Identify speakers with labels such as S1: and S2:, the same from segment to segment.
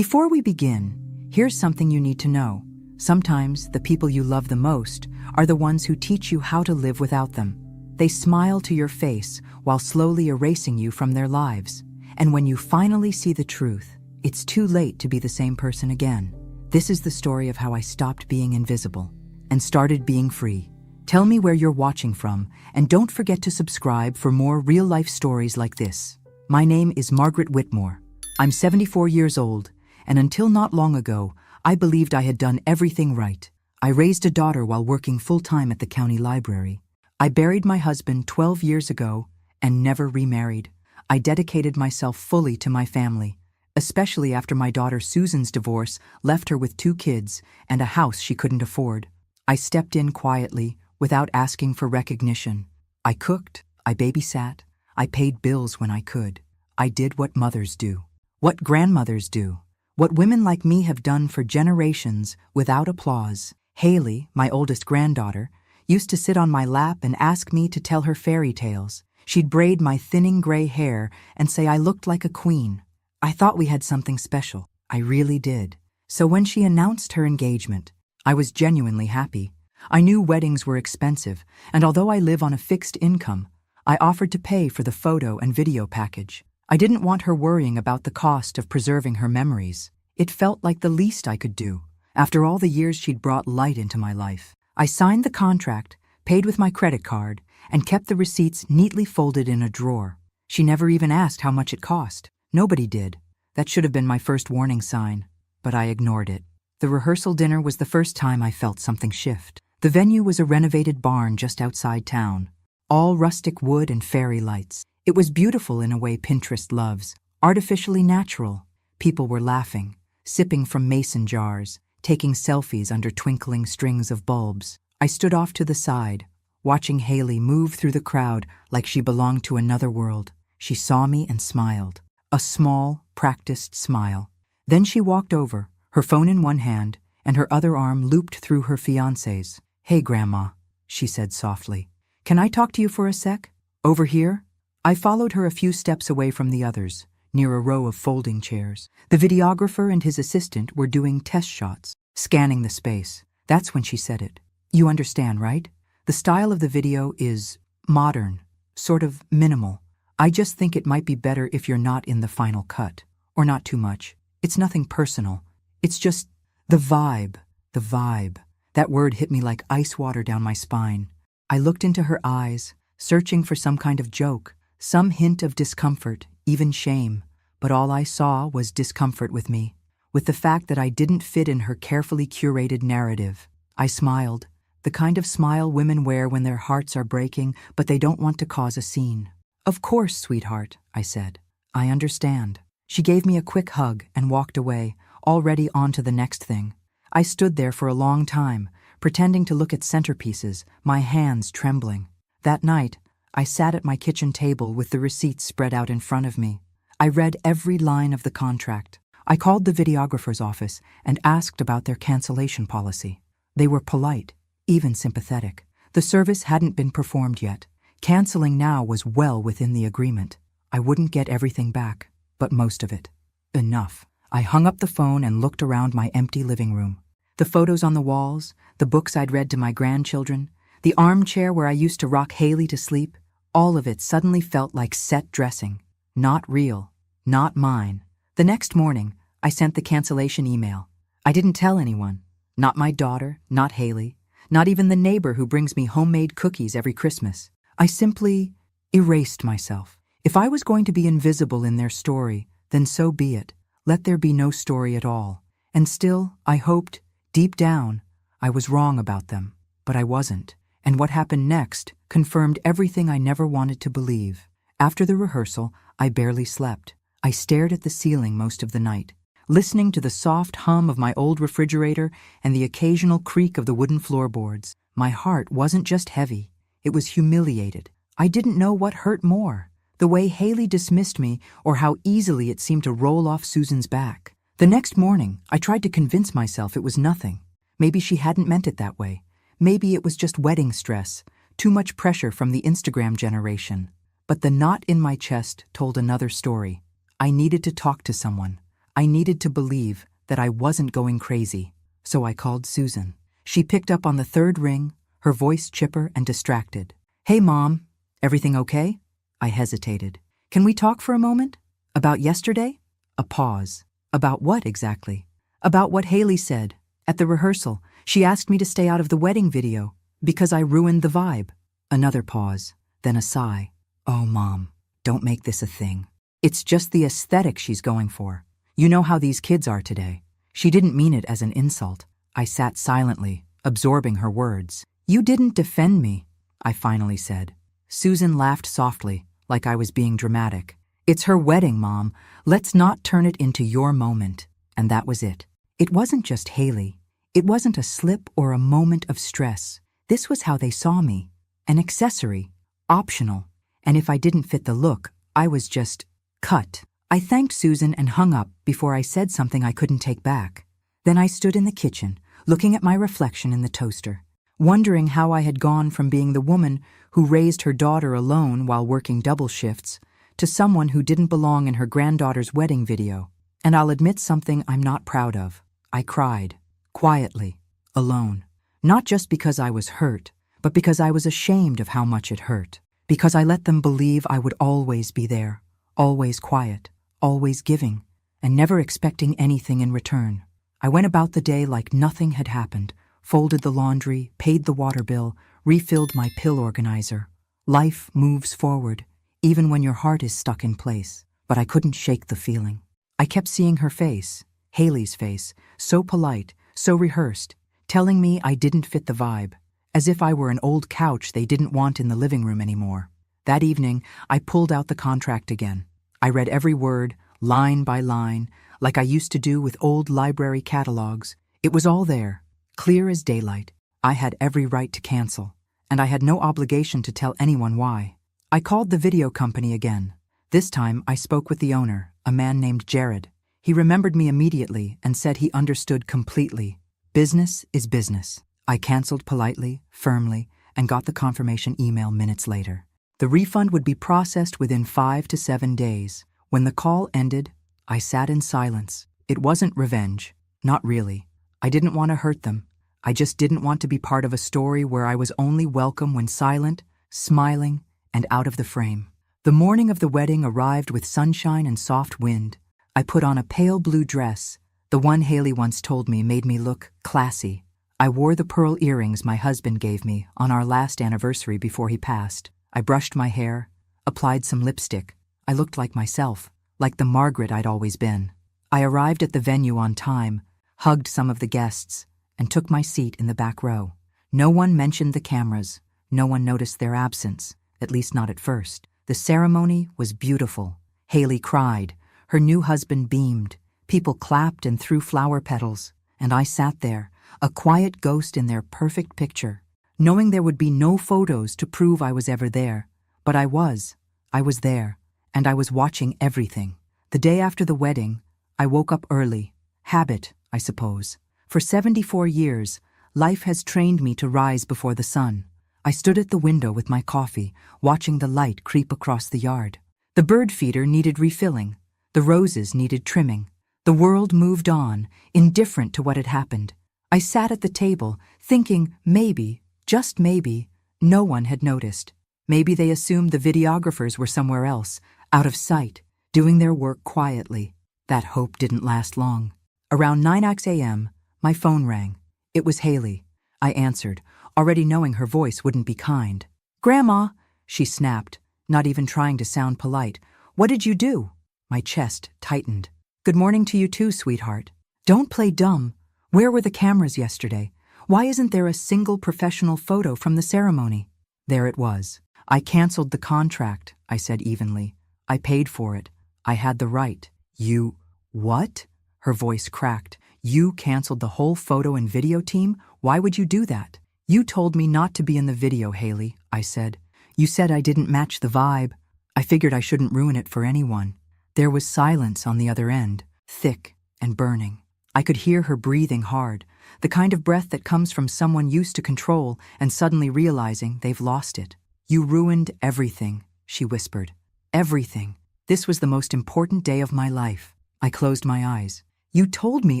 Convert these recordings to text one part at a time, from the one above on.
S1: Before we begin, here's something you need to know. Sometimes the people you love the most are the ones who teach you how to live without them. They smile to your face while slowly erasing you from their lives. And when you finally see the truth, it's too late to be the same person again. This is the story of how I stopped being invisible and started being free. Tell me where you're watching from, and don't forget to subscribe for more real-life stories like this. My name is Margaret Whitmore. I'm 74 years old, and until not long ago, I believed I had done everything right. I raised a daughter while working full-time at the county library. I buried my husband 12 years ago and never remarried. I dedicated myself fully to my family, especially after my daughter Susan's divorce left her with 2 kids and a house she couldn't afford. I stepped in quietly, without asking for recognition. I cooked, I babysat, I paid bills when I could. I did what mothers do, what grandmothers do, what women like me have done for generations without applause. Haley, my oldest granddaughter, used to sit on my lap and ask me to tell her fairy tales. She'd braid my thinning gray hair and say I looked like a queen. I thought we had something special. I really did. So when she announced her engagement, I was genuinely happy. I knew weddings were expensive, and although I live on a fixed income, I offered to pay for the photo and video package. I didn't want her worrying about the cost of preserving her memories. It felt like the least I could do, after all the years she'd brought light into my life. I signed the contract, paid with my credit card, and kept the receipts neatly folded in a drawer. She never even asked how much it cost. Nobody did. That should have been my first warning sign, but I ignored it. The rehearsal dinner was the first time I felt something shift. The venue was a renovated barn just outside town, all rustic wood and fairy lights. It was beautiful in a way Pinterest loves, artificially natural. People were laughing, sipping from mason jars, taking selfies under twinkling strings of bulbs. I stood off to the side, watching Haley move through the crowd like she belonged to another world. She saw me and smiled, a small, practiced smile. Then she walked over, her phone in one hand, and her other arm looped through her fiancé's. "Hey, Grandma," she said softly. "Can I talk to you for a sec? Over here?" I followed her a few steps away from the others, near a row of folding chairs. The videographer and his assistant were doing test shots, scanning the space. That's when she said it. "You understand, right? The style of the video is modern, sort of minimal. I just think it might be better if you're not in the final cut, or not too much. It's nothing personal. It's just the vibe, the vibe." That word hit me like ice water down my spine. I looked into her eyes, searching for some kind of joke, some hint of discomfort, even shame. But all I saw was discomfort with me, with the fact that I didn't fit in her carefully curated narrative. I smiled, the kind of smile women wear when their hearts are breaking, but they don't want to cause a scene. "Of course, sweetheart," I said. "I understand." She gave me a quick hug and walked away, already on to the next thing. I stood there for a long time, pretending to look at centerpieces, my hands trembling. That night, I sat at my kitchen table with the receipts spread out in front of me. I read every line of the contract. I called the videographer's office and asked about their cancellation policy. They were polite, even sympathetic. The service hadn't been performed yet. Canceling now was well within the agreement. I wouldn't get everything back, but most of it. Enough. I hung up the phone and looked around my empty living room. The photos on the walls, the books I'd read to my grandchildren, the armchair where I used to rock Haley to sleep, all of it suddenly felt like set dressing. Not real. Not mine. The next morning, I sent the cancellation email. I didn't tell anyone. Not my daughter, not Haley, not even the neighbor who brings me homemade cookies every Christmas. I simply erased myself. If I was going to be invisible in their story, then so be it. Let there be no story at all. And still, I hoped, deep down, I was wrong about them. But I wasn't. And what happened next confirmed everything I never wanted to believe. After the rehearsal, I barely slept. I stared at the ceiling most of the night, listening to the soft hum of my old refrigerator and the occasional creak of the wooden floorboards. My heart wasn't just heavy, it was humiliated. I didn't know what hurt more. The way Haley dismissed me, or how easily it seemed to roll off Susan's back. The next morning, I tried to convince myself it was nothing. Maybe she hadn't meant it that way. Maybe it was just wedding stress, too much pressure from the Instagram generation. But the knot in my chest told another story. I needed to talk to someone. I needed to believe that I wasn't going crazy, so I called Susan. She picked up on the third ring, her voice chipper and distracted. "Hey, Mom, everything okay?" I hesitated. "Can we talk for a moment? About yesterday?" A pause. "About what exactly?" "About what Haley said. At the rehearsal, she asked me to stay out of the wedding video because I ruined the vibe." Another pause, then a sigh. "Oh, Mom, don't make this a thing. It's just the aesthetic she's going for. You know how these kids are today." She didn't mean it as an insult. I sat silently, absorbing her words. "You didn't defend me," I finally said. Susan laughed softly, like I was being dramatic. "It's her wedding, Mom. Let's not turn it into your moment." And that was it. It wasn't just Haley. It wasn't a slip or a moment of stress. This was how they saw me. An accessory, optional. And if I didn't fit the look, I was just cut. I thanked Susan and hung up before I said something I couldn't take back. Then I stood in the kitchen, looking at my reflection in the toaster, wondering how I had gone from being the woman who raised her daughter alone while working double shifts to someone who didn't belong in her granddaughter's wedding video. And I'll admit something I'm not proud of. I cried, quietly, alone. Not just because I was hurt, but because I was ashamed of how much it hurt. Because I let them believe I would always be there, always quiet, always giving, and never expecting anything in return. I went about the day like nothing had happened, folded the laundry, paid the water bill, refilled my pill organizer. Life moves forward, even when your heart is stuck in place. But I couldn't shake the feeling. I kept seeing her face, Haley's face, so polite, so rehearsed, telling me I didn't fit the vibe, as if I were an old couch they didn't want in the living room anymore. That evening, I pulled out the contract again. I read every word, line by line, like I used to do with old library catalogs. It was all there, clear as daylight. I had every right to cancel, and I had no obligation to tell anyone why. I called the video company again. This time, I spoke with the owner, a man named Jared. He remembered me immediately and said he understood completely. Business is business. I canceled politely, firmly, and got the confirmation email minutes later. The refund would be processed within 5 to 7 days. When the call ended, I sat in silence. It wasn't revenge. Not really. I didn't want to hurt them. I just didn't want to be part of a story where I was only welcome when silent, smiling, and out of the frame. The morning of the wedding arrived with sunshine and soft wind. I put on a pale blue dress. The one Haley once told me made me look classy. I wore the pearl earrings my husband gave me on our last anniversary before he passed. I brushed my hair, applied some lipstick. I looked like myself, like the Margaret I'd always been. I arrived at the venue on time, hugged some of the guests, and took my seat in the back row. No one mentioned the cameras. No one noticed their absence, at least not at first. The ceremony was beautiful. Haley cried. Her new husband beamed. People clapped and threw flower petals. And I sat there, a quiet ghost in their perfect picture, knowing there would be no photos to prove I was ever there. But I was. I was there, and I was watching everything. The day after the wedding, I woke up early. Habit, I suppose. For 74 years, life has trained me to rise before the sun. I stood at the window with my coffee, watching the light creep across the yard. The bird feeder needed refilling. The roses needed trimming. The world moved on, indifferent to what had happened. I sat at the table, thinking maybe, just maybe, no one had noticed. Maybe they assumed the videographers were somewhere else, out of sight, doing their work quietly. That hope didn't last long. Around 9 a.m., my phone rang. It was Haley. I answered, already knowing her voice wouldn't be kind. "Grandma," she snapped, not even trying to sound polite. "What did you do?" My chest tightened. "Good morning to you too, sweetheart. Don't play dumb. Where were the cameras yesterday? Why isn't there a single professional photo from the ceremony?" There it was. "I canceled the contract," I said evenly. "I paid for it. I had the right." "You... what?" Her voice cracked. "You canceled the whole photo and video team? Why would you do that?" "You told me not to be in the video, Haley," I said. "You said I didn't match the vibe. I figured I shouldn't ruin it for anyone." There was silence on the other end, thick and burning. I could hear her breathing hard, the kind of breath that comes from someone used to control and suddenly realizing they've lost it. "You ruined everything," she whispered. "Everything. This was the most important day of my life. I closed my eyes. You told me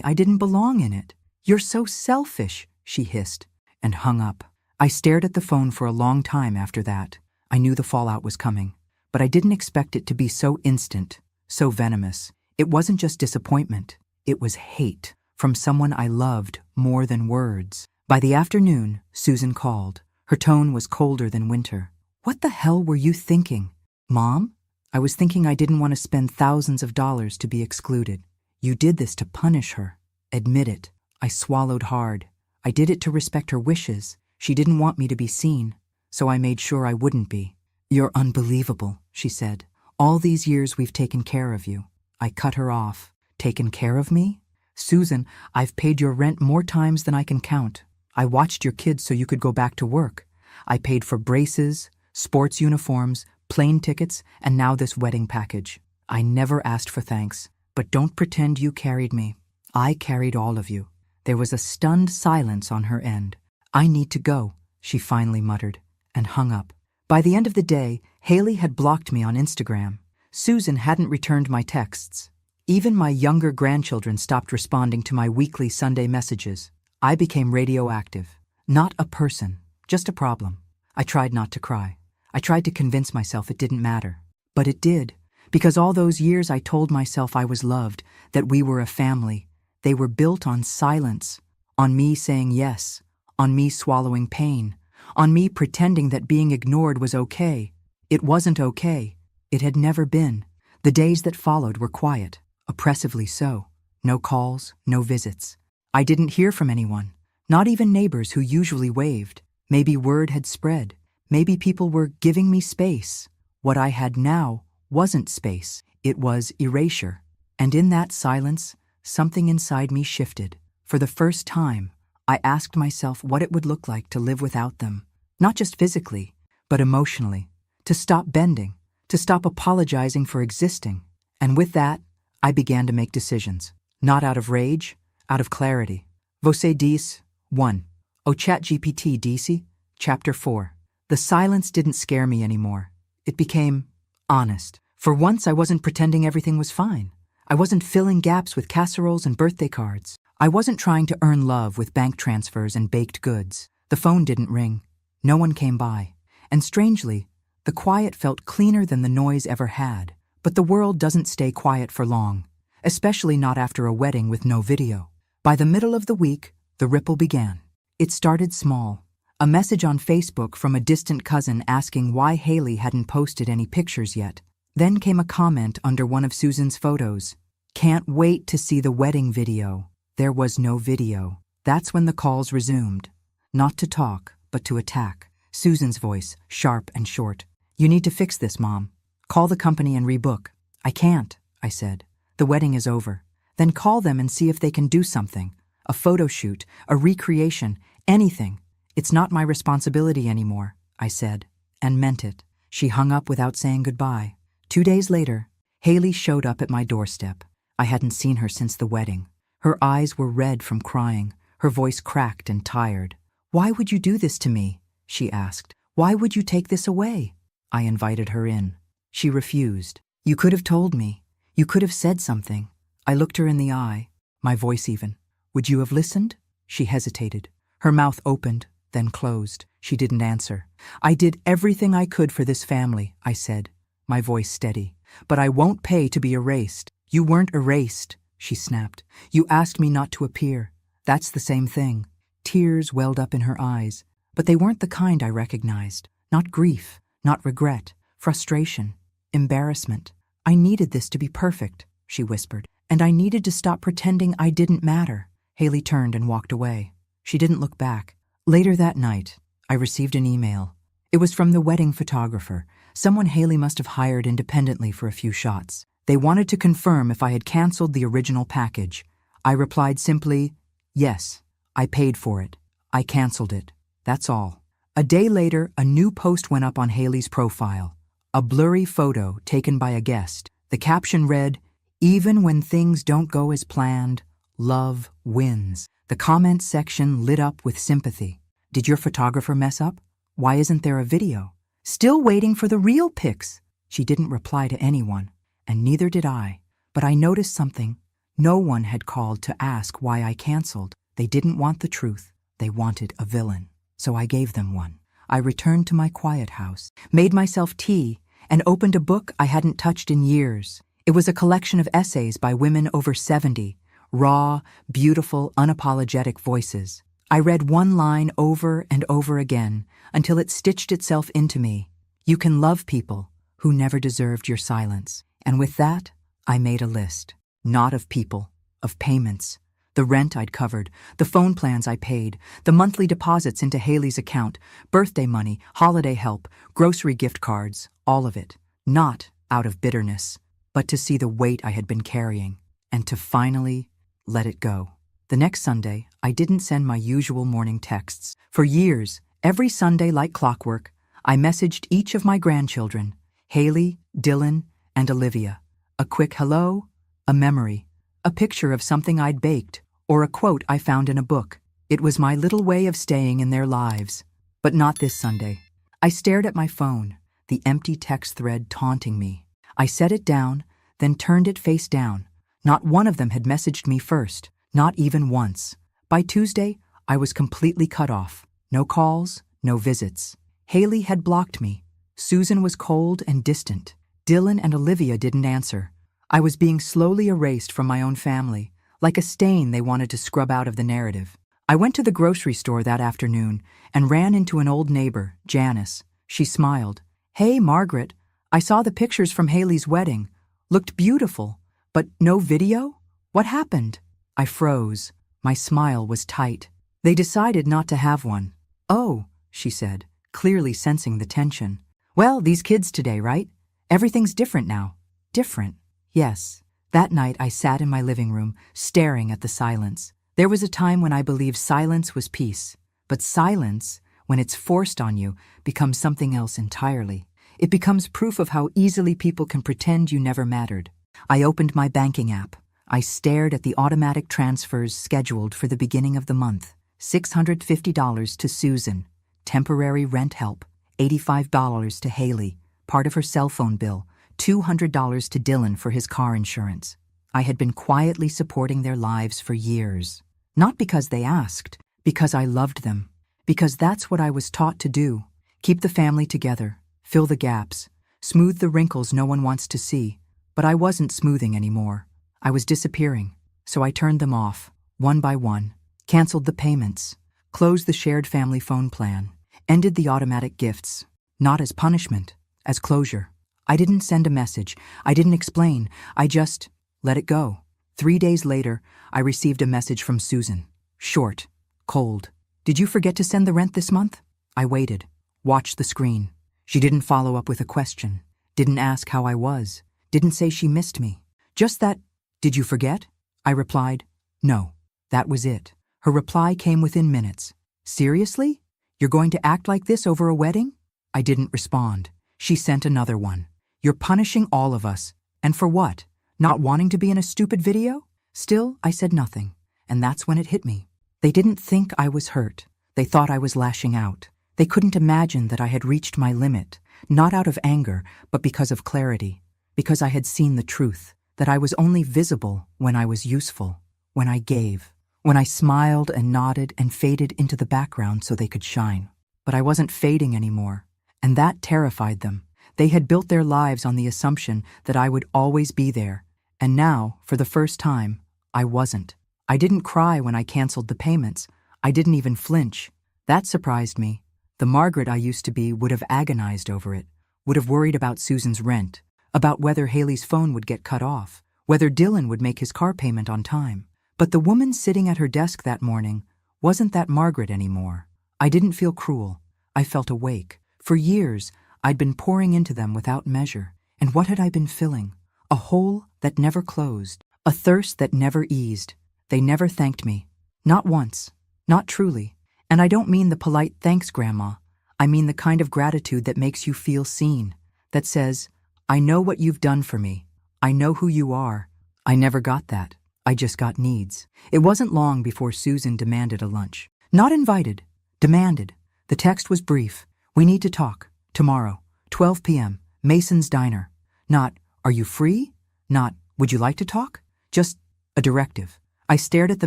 S1: I didn't belong in it. You're so selfish, she hissed, and hung up. I stared at the phone for a long time after that. I knew the fallout was coming, but I didn't expect it to be so instant, so venomous. It wasn't just disappointment. It was hate from someone I loved more than words. By the afternoon, Susan called. Her tone was colder than winter. What the hell were you thinking? Mom? I was thinking I didn't want to spend thousands of dollars to be excluded. You did this to punish her. Admit it. I swallowed hard. I did it to respect her wishes. She didn't want me to be seen, so I made sure I wouldn't be. You're unbelievable, she said. All these years we've taken care of you. I cut her off. Taken care of me? Susan, I've paid your rent more times than I can count. I watched your kids so you could go back to work. I paid for braces, sports uniforms, plane tickets, and now this wedding package. I never asked for thanks, but don't pretend you carried me. I carried all of you. There was a stunned silence on her end. I need to go, she finally muttered, and hung up. By the end of the day, Haley had blocked me on Instagram. Susan hadn't returned my texts. Even my younger grandchildren stopped responding to my weekly Sunday messages. I became radioactive. Not a person, just a problem. I tried not to cry. I tried to convince myself it didn't matter. But it did, because all those years I told myself I was loved, that we were a family. They were built on silence, on me saying yes, on me swallowing pain, on me pretending that being ignored was okay. It wasn't okay. It had never been. The days that followed were quiet, oppressively so. No calls, no visits. I didn't hear from anyone, not even neighbors who usually waved. Maybe word had spread. Maybe people were giving me space. What I had now wasn't space. It was erasure. And in that silence, something inside me shifted. For the first time, I asked myself what it would look like to live without them. Not just physically, but emotionally. To stop bending, to stop apologizing for existing. And with that, I began to make decisions. Not out of rage, out of clarity. Você diz, 1. O ChatGPT disse, Chapter 4. The silence didn't scare me anymore. It became honest. For once, I wasn't pretending everything was fine. I wasn't filling gaps with casseroles and birthday cards. I wasn't trying to earn love with bank transfers and baked goods. The phone didn't ring. No one came by. And strangely, the quiet felt cleaner than the noise ever had. But the world doesn't stay quiet for long, especially not after a wedding with no video. By the middle of the week, the ripple began. It started small. A message on Facebook from a distant cousin asking why Haley hadn't posted any pictures yet. Then came a comment under one of Susan's photos. Can't wait to see the wedding video. There was no video. That's when the calls resumed. Not to talk, but to attack. Susan's voice, sharp and short. You need to fix this, Mom. Call the company and rebook. I can't, I said. The wedding is over. Then call them and see if they can do something. A photo shoot, a recreation, anything. It's not my responsibility anymore, I said, and meant it. She hung up without saying goodbye. 2 days later, Haley showed up at my doorstep. I hadn't seen her since the wedding. Her eyes were red from crying, her voice cracked and tired. Why would you do this to me? She asked. Why would you take this away? I invited her in. She refused. You could have told me. You could have said something. I looked her in the eye, my voice even. Would you have listened? She hesitated. Her mouth opened, then closed. She didn't answer. I did everything I could for this family, I said, my voice steady. But I won't pay to be erased. You weren't erased, she snapped. You asked me not to appear. That's the same thing. Tears welled up in her eyes, but they weren't the kind I recognized. Not grief, not regret, frustration, embarrassment. I needed this to be perfect, she whispered, and I needed to stop pretending I didn't matter. Haley turned and walked away. She didn't look back. Later that night, I received an email. It was from the wedding photographer, someone Haley must have hired independently for a few shots. They wanted to confirm if I had canceled the original package. I replied simply, yes, I paid for it. I canceled it. That's all. A day later, a new post went up on Haley's profile. A blurry photo taken by a guest. The caption read, even when things don't go as planned, love wins. The comment section lit up with sympathy. Did your photographer mess up? Why isn't there a video? Still waiting for the real pics. She didn't reply to anyone, and neither did I. But I noticed something. No one had called to ask why I canceled. They didn't want the truth. They wanted a villain. So I gave them one. I returned to my quiet house, made myself tea, and opened a book I hadn't touched in years. It was a collection of essays by women over 70, raw, beautiful, unapologetic voices. I read one line over and over again until it stitched itself into me. You can love people who never deserved your silence. And with that, I made a list. Not of people, of payments. The rent I'd covered, the phone plans I paid, the monthly deposits into Haley's account, birthday money, holiday help, grocery gift cards, all of it. Not out of bitterness, but to see the weight I had been carrying, and to finally let it go. The next Sunday, I didn't send my usual morning texts. For years, every Sunday like clockwork, I messaged each of my grandchildren, Haley, Dylan, and Olivia. A quick hello, a memory, a picture of something I'd baked, or a quote I found in a book. It was my little way of staying in their lives. But not this Sunday. I stared at my phone, the empty text thread taunting me. I set it down, then turned it face down. Not one of them had messaged me first, not even once. By Tuesday, I was completely cut off. No calls, no visits. Haley had blocked me. Susan was cold and distant. Dylan and Olivia didn't answer. I was being slowly erased from my own family, like a stain they wanted to scrub out of the narrative. I went to the grocery store that afternoon and ran into an old neighbor, Janice. She smiled. Hey, Margaret, I saw the pictures from Haley's wedding. Looked beautiful, but no video? What happened? I froze. My smile was tight. They decided not to have one. Oh, she said, clearly sensing the tension. Well, these kids today, right? Everything's different now. Different. Yes. That night I sat in my living room, staring at the silence. There was a time when I believed silence was peace. But silence, when it's forced on you, becomes something else entirely. It becomes proof of how easily people can pretend you never mattered. I opened my banking app. I stared at the automatic transfers scheduled for the beginning of the month. $650 to Susan, temporary rent help. $85 to Haley, part of her cell phone bill. $200 to Dylan for his car insurance. I had been quietly supporting their lives for years. Not because they asked, because I loved them. Because that's what I was taught to do. Keep the family together, fill the gaps, smooth the wrinkles no one wants to see. But I wasn't smoothing anymore. I was disappearing, so I turned them off, one by one, canceled the payments, closed the shared family phone plan, ended the automatic gifts, not as punishment, as closure. I didn't send a message, I didn't explain, I just let it go. 3 days later, I received a message from Susan. Short, cold. Did you forget to send the rent this month? I waited, watched the screen. She didn't follow up with a question, didn't ask how I was, didn't say she missed me. Just that, did you forget? I replied, no. That was it. Her reply came within minutes. Seriously? You're going to act like this over a wedding? I didn't respond. She sent another one. You're punishing all of us. And for what? Not wanting to be in a stupid video? Still, I said nothing. And that's when it hit me. They didn't think I was hurt. They thought I was lashing out. They couldn't imagine that I had reached my limit, not out of anger, but because of clarity. Because I had seen the truth. That I was only visible when I was useful, when I gave, when I smiled and nodded and faded into the background so they could shine. But I wasn't fading anymore, and that terrified them. They had built their lives on the assumption that I would always be there, and now, for the first time, I wasn't. I didn't cry when I canceled the payments. I didn't even flinch. That surprised me. The Margaret I used to be would have agonized over it, would have worried about Susan's rent, about whether Haley's phone would get cut off, whether Dylan would make his car payment on time. But the woman sitting at her desk that morning wasn't that Margaret anymore. I didn't feel cruel. I felt awake. For years, I'd been pouring into them without measure. And what had I been filling? A hole that never closed, a thirst that never eased. They never thanked me. Not once. Not truly. And I don't mean the polite thanks, Grandma. I mean the kind of gratitude that makes you feel seen, that says, I know what you've done for me. I know who you are. I never got that. I just got needs. It wasn't long before Susan demanded a lunch. Not invited. Demanded. The text was brief. We need to talk. Tomorrow, 12 p.m., Mason's Diner. Not, are you free? Not, Would you like to talk? Just a directive. I stared at the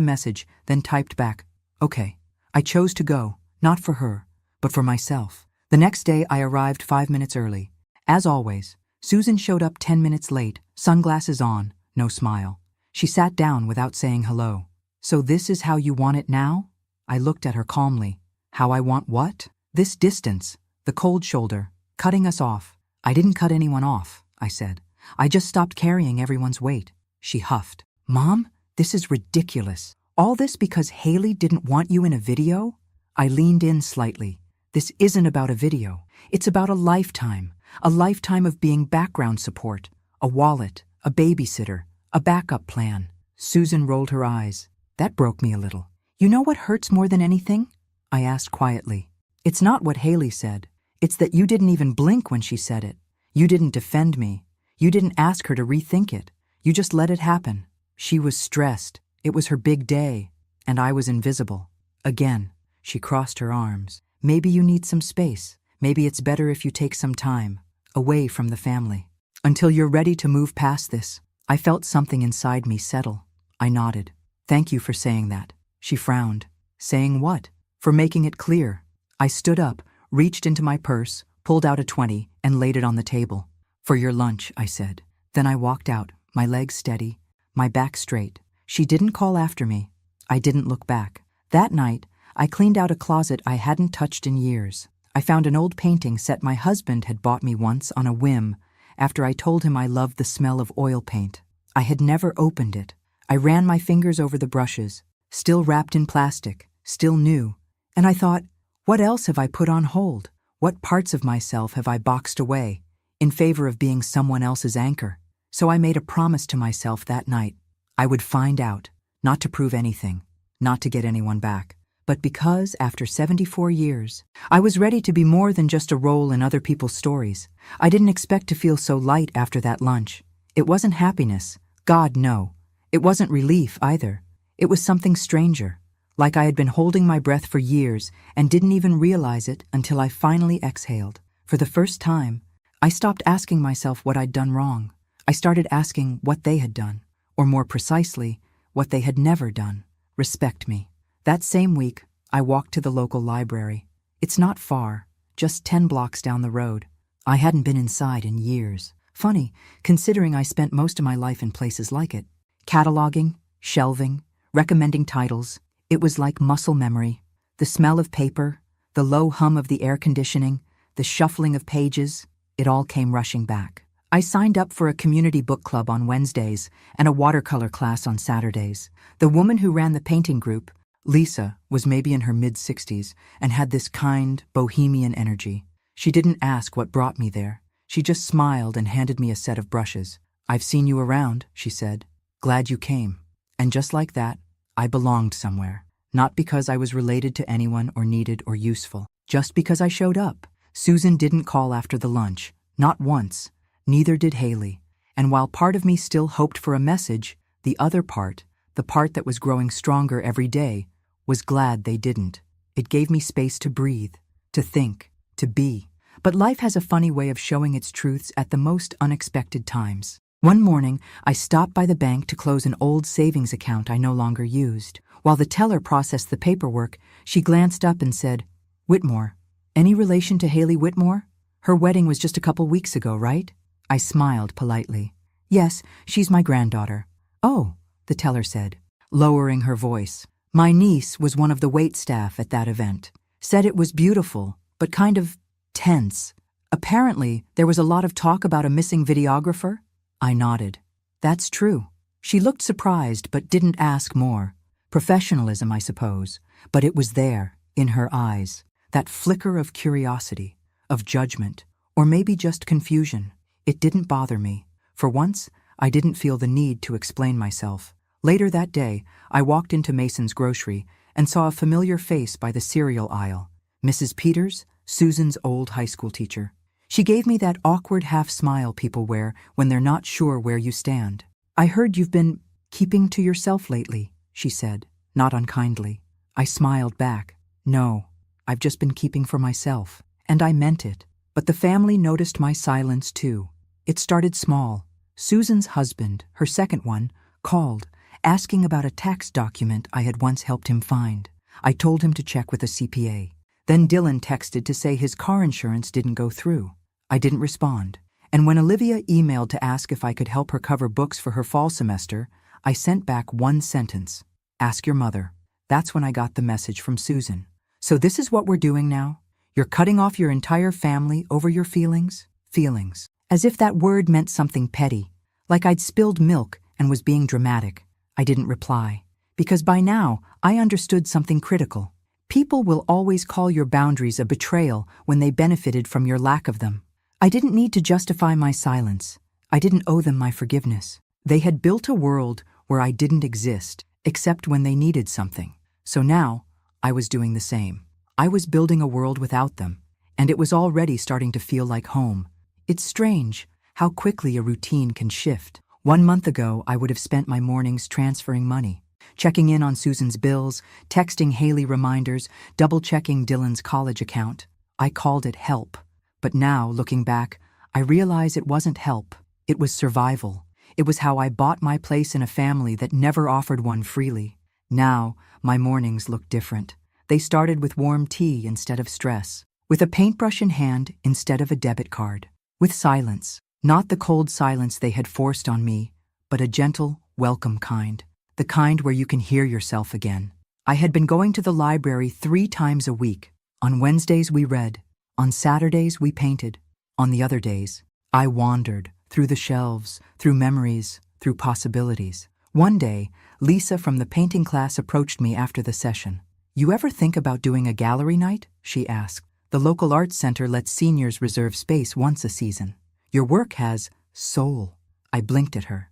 S1: message, then typed back, okay. I chose to go, not for her, but for myself. The next day I arrived 5 minutes early. As always, Susan showed up 10 minutes late, sunglasses on, no smile. She sat down without saying hello. So this is how you want it now? I looked at her calmly. How I want what? This distance, the cold shoulder, cutting us off. I didn't cut anyone off, I said. I just stopped carrying everyone's weight. She huffed. Mom, this is ridiculous. All this because Haley didn't want you in a video? I leaned in slightly. This isn't about a video. It's about a lifetime of being background support, a wallet, a babysitter, a backup plan. Susan rolled her eyes. That broke me a little. You know what hurts more than anything? I asked quietly. It's not what Haley said. It's that you didn't even blink when she said it. You didn't defend me. You didn't ask her to rethink it. You just let it happen. She was stressed. It was her big day. And I was invisible. Again, she crossed her arms. Maybe you need some space. Maybe it's better if you take some time, away from the family. Until you're ready to move past this. I felt something inside me settle. I nodded. Thank you for saying that. She frowned. Saying what? For making it clear. I stood up, reached into my purse, pulled out a 20, and laid it on the table. For your lunch, I said. Then I walked out, my legs steady, my back straight. She didn't call after me. I didn't look back. That night, I cleaned out a closet I hadn't touched in years. I found an old painting set my husband had bought me once on a whim after I told him I loved the smell of oil paint. I had never opened it. I ran my fingers over the brushes, still wrapped in plastic, still new, and I thought, what else have I put on hold? What parts of myself have I boxed away in favor of being someone else's anchor? So I made a promise to myself that night. I would find out, not to prove anything, not to get anyone back, but because, after 74 years, I was ready to be more than just a role in other people's stories. I didn't expect to feel so light after that lunch. It wasn't happiness. God, no. It wasn't relief either. It was something stranger, like I had been holding my breath for years and didn't even realize it until I finally exhaled. For the first time, I stopped asking myself what I'd done wrong. I started asking what they had done, or more precisely, what they had never done. Respect me. That same week, I walked to the local library. It's not far, just 10 blocks down the road. I hadn't been inside in years. Funny, considering I spent most of my life in places like it. Cataloging, shelving, recommending titles. It was like muscle memory. The smell of paper, the low hum of the air conditioning, the shuffling of pages, it all came rushing back. I signed up for a community book club on Wednesdays and a watercolor class on Saturdays. The woman who ran the painting group, Lisa, was maybe in her mid-60s and had this kind, bohemian energy. She didn't ask what brought me there. She just smiled and handed me a set of brushes. I've seen you around, she said. Glad you came. And just like that, I belonged somewhere. Not because I was related to anyone or needed or useful. Just because I showed up. Susan didn't call after the lunch. Not once. Neither did Haley. And while part of me still hoped for a message, the other part, the part that was growing stronger every day, was glad they didn't. It gave me space to breathe, to think, to be. But life has a funny way of showing its truths at the most unexpected times. One morning, I stopped by the bank to close an old savings account I no longer used. While the teller processed the paperwork, she glanced up and said, Whitmore. Any relation to Haley Whitmore? Her wedding was just a couple weeks ago, right? I smiled politely. Yes, she's my granddaughter. Oh, the teller said, lowering her voice. My niece was one of the wait staff at that event. Said it was beautiful, but kind of tense. Apparently, there was a lot of talk about a missing videographer. I nodded. That's true. She looked surprised but didn't ask more. Professionalism, I suppose. But it was there, in her eyes. That flicker of curiosity, of judgment, or maybe just confusion. It didn't bother me. For once, I didn't feel the need to explain myself. Later that day, I walked into Mason's grocery and saw a familiar face by the cereal aisle. Mrs. Peters, Susan's old high school teacher. She gave me that awkward half-smile people wear when they're not sure where you stand. I heard you've been keeping to yourself lately, she said, not unkindly. I smiled back. No, I've just been keeping for myself. And I meant it. But the family noticed my silence too. It started small, Susan's husband, her second one, called, asking about a tax document I had once helped him find. I told him to check with a CPA. Then Dylan texted to say his car insurance didn't go through. I didn't respond. And when Olivia emailed to ask if I could help her cover books for her fall semester, I sent back one sentence: "Ask your mother." That's when I got the message from Susan. "So this is what we're doing now? You're cutting off your entire family over your feelings?" Feelings. As if that word meant something petty, like I'd spilled milk and was being dramatic. I didn't reply, because by now I understood something critical. People will always call your boundaries a betrayal when they benefited from your lack of them. I didn't need to justify my silence. I didn't owe them my forgiveness. They had built a world where I didn't exist, except when they needed something. So now, I was doing the same. I was building a world without them, and it was already starting to feel like home. It's strange how quickly a routine can shift. 1 month ago, I would have spent my mornings transferring money, checking in on Susan's bills, texting Haley reminders, double-checking Dylan's college account. I called it help. But now, looking back, I realize it wasn't help. It was survival. It was how I bought my place in a family that never offered one freely. Now, my mornings look different. They started with warm tea instead of stress, with a paintbrush in hand instead of a debit card, with silence. Not the cold silence they had forced on me, but a gentle, welcome kind. The kind where you can hear yourself again. I had been going to the library 3 times a week. On Wednesdays we read. On Saturdays we painted. On the other days, I wandered through the shelves, through memories, through possibilities. One day, Lisa from the painting class approached me after the session. "You ever think about doing a gallery night?" she asked. "The local arts center lets seniors reserve space once a season. Your work has soul." I blinked at her.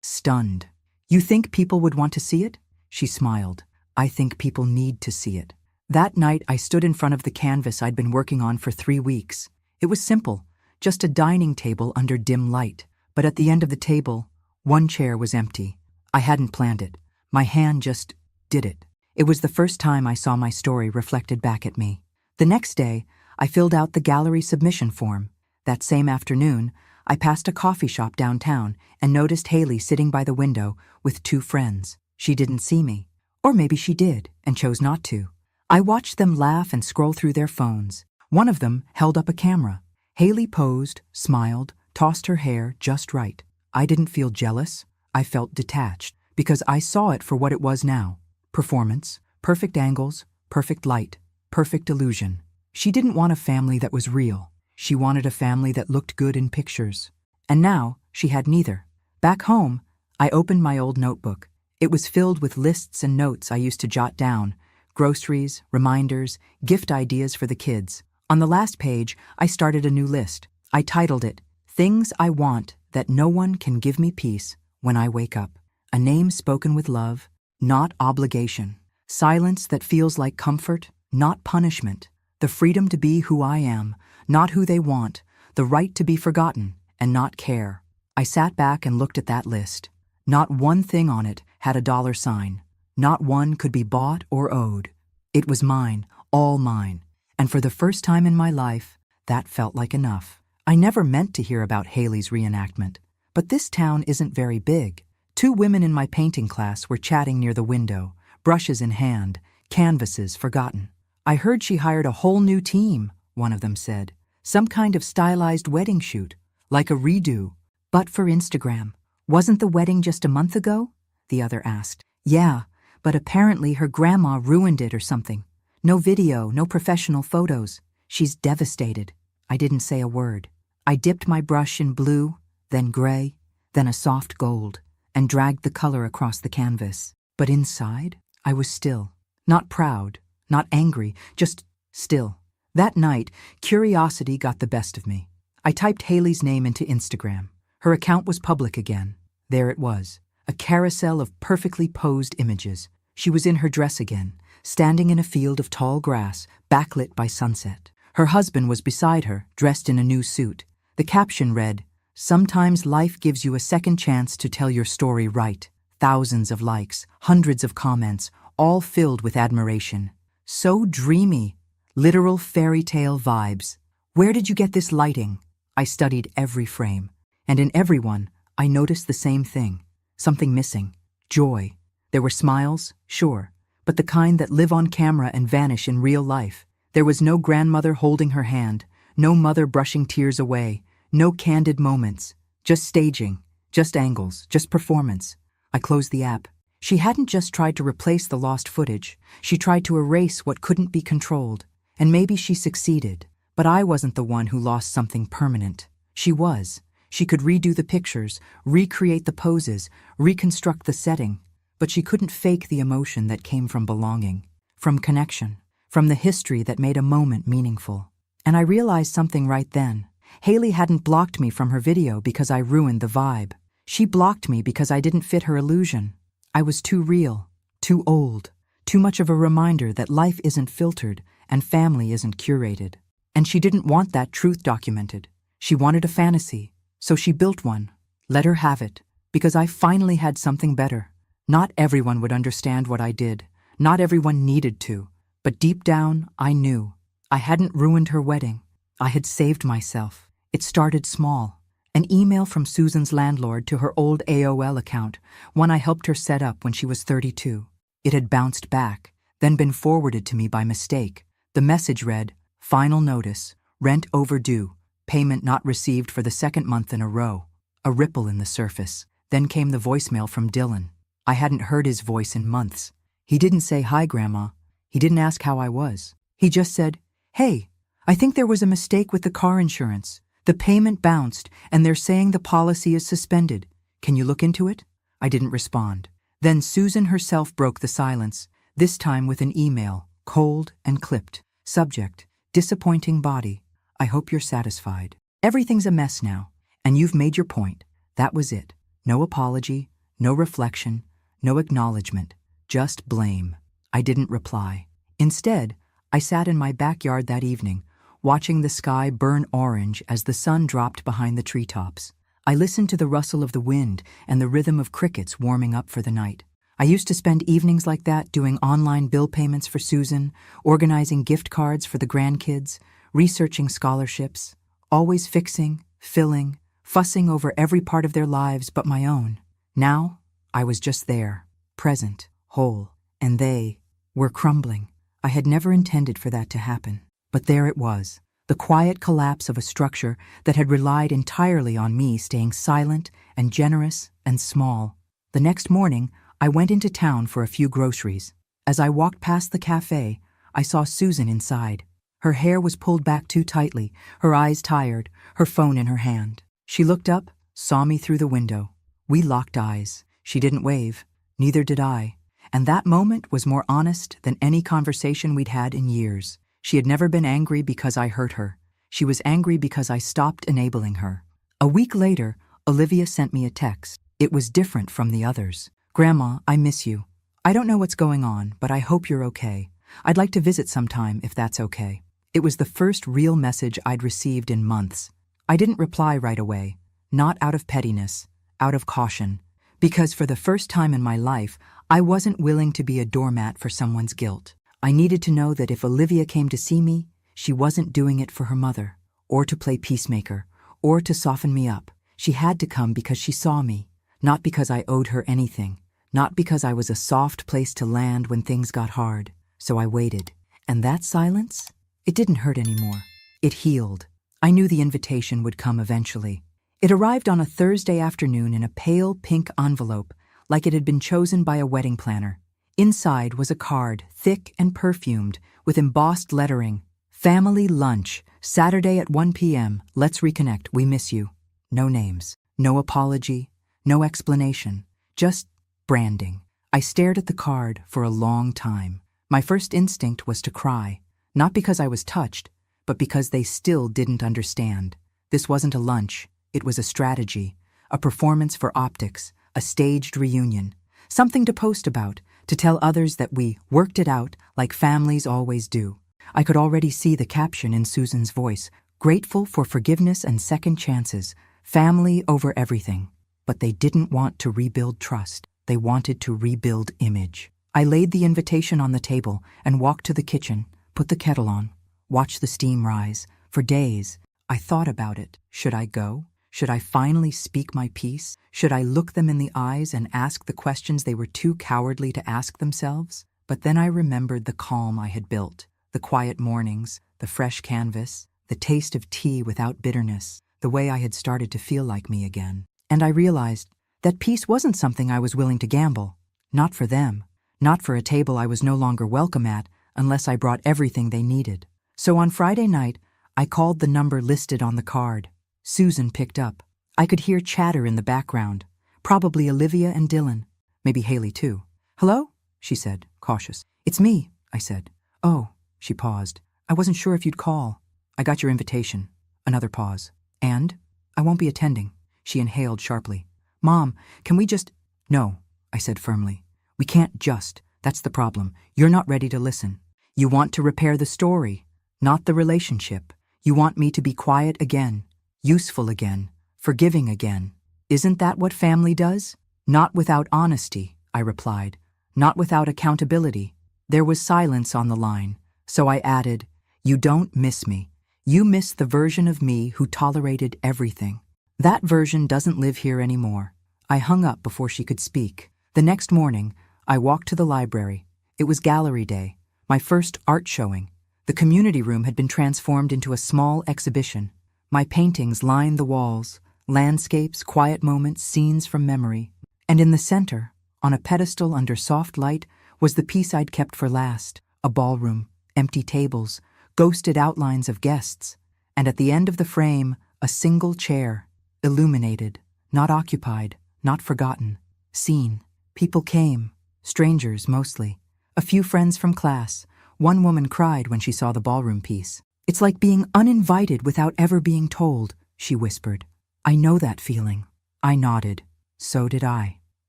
S1: Stunned. "You think people would want to see it?" She smiled. "I think people need to see it." That night, I stood in front of the canvas I'd been working on for 3 weeks. It was simple, just a dining table under dim light. But at the end of the table, one chair was empty. I hadn't planned it. My hand just did it. It was the first time I saw my story reflected back at me. The next day, I filled out the gallery submission form. That same afternoon, I passed a coffee shop downtown and noticed Haley sitting by the window with 2 friends. She didn't see me. Or maybe she did and chose not to. I watched them laugh and scroll through their phones. One of them held up a camera. Haley posed, smiled, tossed her hair just right. I didn't feel jealous. I felt detached, because I saw it for what it was now. Performance, perfect angles, perfect light, perfect illusion. She didn't want a family that was real. She wanted a family that looked good in pictures. And now, she had neither. Back home, I opened my old notebook. It was filled with lists and notes I used to jot down. Groceries, reminders, gift ideas for the kids. On the last page, I started a new list. I titled it, "Things I Want That No One Can Give Me Peace When I Wake Up." A name spoken with love, not obligation. Silence that feels like comfort, not punishment. The freedom to be who I am, not who they want. The right to be forgotten and not care. I sat back and looked at that list. Not one thing on it had a dollar sign. Not one could be bought or owed. It was mine, all mine. And for the first time in my life, that felt like enough. I never meant to hear about Haley's reenactment. But this town isn't very big. 2 women in my painting class were chatting near the window, brushes in hand, canvases forgotten. "I heard she hired a whole new team," one of them said. "Some kind of stylized wedding shoot, like a redo, but for Instagram." "Wasn't the wedding just a month ago?" the other asked. "Yeah, but apparently her grandma ruined it or something. No video, no professional photos. She's devastated." I didn't say a word. I dipped my brush in blue, then gray, then a soft gold, and dragged the color across the canvas. But inside, I was still. Not proud, not angry, just still. That night, curiosity got the best of me. I typed Haley's name into Instagram. Her account was public again. There it was. A carousel of perfectly posed images. She was in her dress again, standing in a field of tall grass, backlit by sunset. Her husband was beside her, dressed in a new suit. The caption read, "Sometimes life gives you a second chance to tell your story right." Thousands of likes, hundreds of comments, all filled with admiration. So dreamy. Literal fairy tale vibes. "Where did you get this lighting?" I studied every frame. And in everyone, I noticed the same thing. Something missing. Joy. There were smiles, sure, but the kind that live on camera and vanish in real life. There was no grandmother holding her hand, no mother brushing tears away, no candid moments, just staging, just angles, just performance. I closed the app. She hadn't just tried to replace the lost footage, she tried to erase what couldn't be controlled. And maybe she succeeded, but I wasn't the one who lost something permanent. She was. She could redo the pictures, recreate the poses, reconstruct the setting, but she couldn't fake the emotion that came from belonging, from connection, from the history that made a moment meaningful. And I realized something right then. Haley hadn't blocked me from her video because I ruined the vibe. She blocked me because I didn't fit her illusion. I was too real, too old, too much of a reminder that life isn't filtered and family isn't curated. And she didn't want that truth documented. She wanted a fantasy, so she built one. Let her have it, because I finally had something better. Not everyone would understand what I did. Not everyone needed to. But deep down, I knew. I hadn't ruined her wedding. I had saved myself. It started small. An email from Susan's landlord to her old AOL account, one I helped her set up when she was 32. It had bounced back, then been forwarded to me by mistake. The message read, "Final notice, rent overdue, payment not received for the second month in a row." A ripple in the surface. Then came the voicemail from Dylan. I hadn't heard his voice in months. He didn't say, "Hi, Grandma." He didn't ask how I was. He just said, "Hey, I think there was a mistake with the car insurance. The payment bounced, and they're saying the policy is suspended. Can you look into it?" I didn't respond. Then Susan herself broke the silence, this time with an email, cold and clipped. Subject, disappointing body. I hope you're satisfied. Everything's a mess now, and you've made your point. That was it. No apology, no reflection, no acknowledgement, just blame. I didn't reply. Instead, I sat in my backyard that evening, watching the sky burn orange as the sun dropped behind the treetops. I listened to the rustle of the wind and the rhythm of crickets warming up for the night. I used to spend evenings like that doing online bill payments for Susan, organizing gift cards for the grandkids, researching scholarships, always fixing, filling, fussing over every part of their lives but my own. Now, I was just there, present, whole, and they were crumbling. I had never intended for that to happen. But there it was, the quiet collapse of a structure that had relied entirely on me staying silent and generous and small. The next morning, I went into town for a few groceries. As I walked past the cafe, I saw Susan inside. Her hair was pulled back too tightly, her eyes tired, her phone in her hand. She looked up, saw me through the window. We locked eyes. She didn't wave. Neither did I. And that moment was more honest than any conversation we'd had in years. She had never been angry because I hurt her. She was angry because I stopped enabling her. A week later, Olivia sent me a text. It was different from the others. "Grandma, I miss you. I don't know what's going on, but I hope you're okay. I'd like to visit sometime if that's okay." It was the first real message I'd received in months. I didn't reply right away, not out of pettiness, out of caution, because for the first time in my life, I wasn't willing to be a doormat for someone's guilt. I needed to know that if Olivia came to see me, she wasn't doing it for her mother, or to play peacemaker, or to soften me up. She had to come because she saw me, not because I owed her anything, not because I was a soft place to land when things got hard. So I waited. And that silence? It didn't hurt anymore. It healed. I knew the invitation would come eventually. It arrived on a Thursday afternoon in a pale pink envelope, like it had been chosen by a wedding planner. Inside was a card, thick and perfumed, with embossed lettering. "Family lunch, Saturday at 1 p.m. Let's reconnect. We miss you." No names, no apology, no explanation, just branding. I stared at the card for a long time. My first instinct was to cry, not because I was touched, but because they still didn't understand. This wasn't a lunch. It was a strategy, a performance for optics, a staged reunion, something to post about, to tell others that we worked it out like families always do. I could already see the caption in Susan's voice, "Grateful for forgiveness and second chances, family over everything." But they didn't want to rebuild trust. They wanted to rebuild image. I laid the invitation on the table and walked to the kitchen, put the kettle on, watched the steam rise. For days, I thought about it. Should I go? Should I finally speak my piece? Should I look them in the eyes and ask the questions they were too cowardly to ask themselves? But then I remembered the calm I had built, the quiet mornings, the fresh canvas, the taste of tea without bitterness, the way I had started to feel like me again. And I realized that peace wasn't something I was willing to gamble. Not for them. Not for a table I was no longer welcome at unless I brought everything they needed. So on Friday night, I called the number listed on the card. Susan picked up. I could hear chatter in the background. Probably Olivia and Dylan. Maybe Haley too. "Hello?" she said, cautious. "It's me," I said. "Oh," she paused. "I wasn't sure if you'd call. I got your invitation." Another pause. "And? I won't be attending." She inhaled sharply. "Mom, can we just—" "No," I said firmly. "We can't just. That's the problem. You're not ready to listen. You want to repair the story, not the relationship. You want me to be quiet again, useful again, forgiving again. Isn't that what family does?" "Not without honesty," I replied. "Not without accountability." There was silence on the line, so I added, "You don't miss me. You miss the version of me who tolerated everything. That version doesn't live here anymore." I hung up before she could speak. The next morning, I walked to the library. It was gallery day, my first art showing. The community room had been transformed into a small exhibition. My paintings lined the walls, landscapes, quiet moments, scenes from memory. And in the center, on a pedestal under soft light, was the piece I'd kept for last, a ballroom, empty tables, ghosted outlines of guests, and at the end of the frame, a single chair, illuminated, not occupied, not forgotten, seen. People came, strangers mostly, a few friends from class. One woman cried when she saw the ballroom piece. "It's like being uninvited without ever being told," she whispered. "I know that feeling." I nodded. So did I.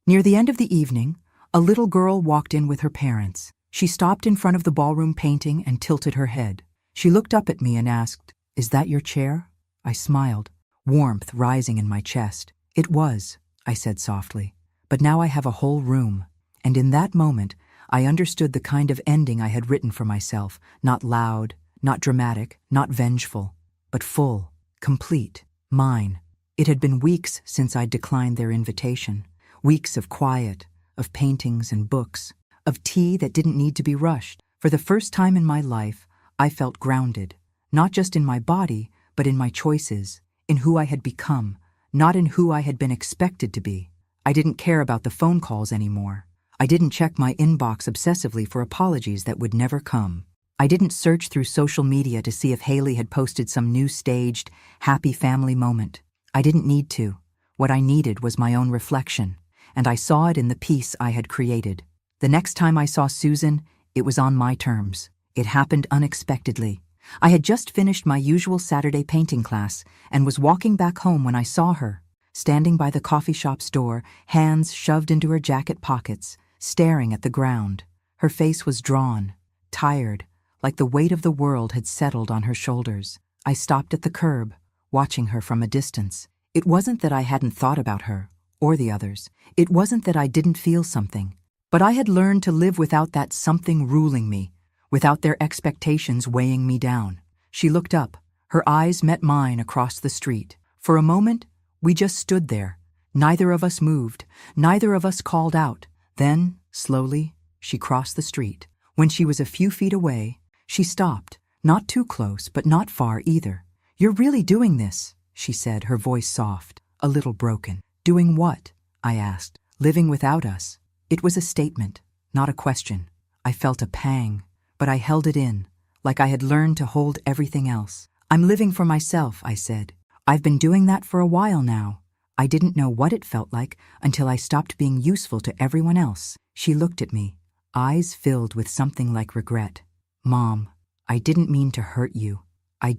S1: Near the end of the evening, a little girl walked in with her parents. She stopped in front of the ballroom painting and tilted her head. She looked up at me and asked, "Is that your chair?" I smiled, warmth rising in my chest. "It was," I said softly, "but now I have a whole room." And in that moment, I understood the kind of ending I had written for myself, not loud, not dramatic, not vengeful, but full, complete, mine. It had been weeks since I'd declined their invitation, weeks of quiet, of paintings and books, of tea that didn't need to be rushed. For the first time in my life, I felt grounded, not just in my body, but in my choices, in who I had become, not in who I had been expected to be. I didn't care about the phone calls anymore. I didn't check my inbox obsessively for apologies that would never come. I didn't search through social media to see if Haley had posted some new staged, happy family moment. I didn't need to. What I needed was my own reflection, and I saw it in the piece I had created. The next time I saw Susan, it was on my terms. It happened unexpectedly. I had just finished my usual Saturday painting class and was walking back home when I saw her, standing by the coffee shop's door, hands shoved into her jacket pockets, staring at the ground. Her face was drawn, tired, like the weight of the world had settled on her shoulders. I stopped at the curb, watching her from a distance. It wasn't that I hadn't thought about her, or the others. It wasn't that I didn't feel something. But I had learned to live without that something ruling me, without their expectations weighing me down. She looked up. Her eyes met mine across the street. For a moment, we just stood there. Neither of us moved. Neither of us called out. Then, slowly, she crossed the street. When she was a few feet away, she stopped, not too close, but not far either. "You're really doing this," she said, her voice soft, a little broken. "Doing what?" I asked. "Living without us." It was a statement, not a question. I felt a pang, but I held it in, like I had learned to hold everything else. "I'm living for myself," I said. "I've been doing that for a while now." I didn't know what it felt like until I stopped being useful to everyone else. She looked at me, eyes filled with something like regret. "Mom, I didn't mean to hurt you. I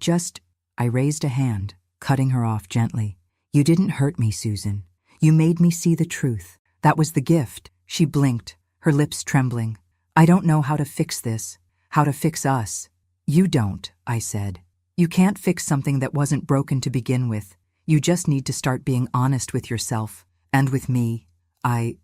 S1: raised a hand, cutting her off gently. "You didn't hurt me, Susan. You made me see the truth. That was the gift." She blinked, her lips trembling. "I don't know how to fix this, how to fix us." "You don't," I said. "You can't fix something that wasn't broken to begin with. You just need to start being honest with yourself, and with me." I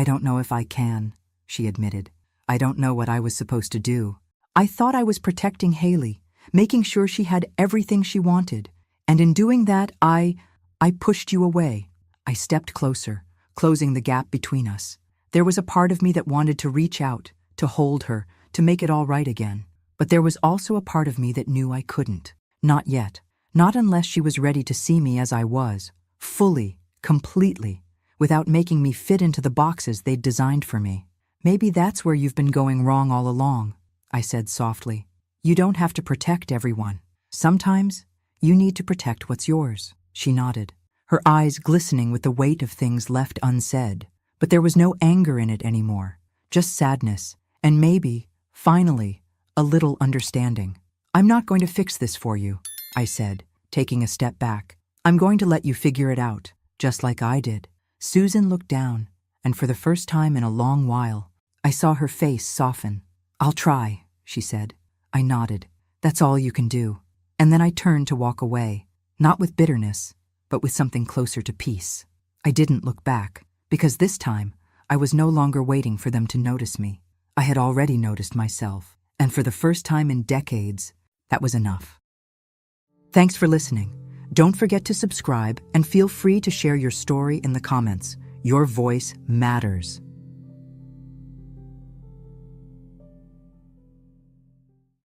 S1: don't know if I can," she admitted. "I don't know what I was supposed to do. I thought I was protecting Haley, making sure she had everything she wanted, and in doing that, I I pushed you away. I stepped closer, closing the gap between us. There was a part of me that wanted to reach out, to hold her, to make it all right again. But there was also a part of me that knew I couldn't. Not yet. Not unless she was ready to see me as I was, fully, completely, without making me fit into the boxes they'd designed for me. Maybe that's where you've been going wrong all along, I said softly. You don't have to protect everyone. Sometimes, you need to protect what's yours. She nodded, her eyes glistening with the weight of things left unsaid. But there was no anger in it anymore, just sadness, and maybe, finally, a little understanding. I'm not going to fix this for you, I said, taking a step back. I'm going to let you figure it out, just like I did. Susan looked down, and for the first time in a long while, I saw her face soften. I'll try, she said. I nodded. That's all you can do. And then I turned to walk away, not with bitterness, but with something closer to peace. I didn't look back, because this time, I was no longer waiting for them to notice me. I had already noticed myself, and for the first time in decades, that was enough. Thanks for listening. Don't forget to subscribe and feel free to share your story in the comments. Your voice matters.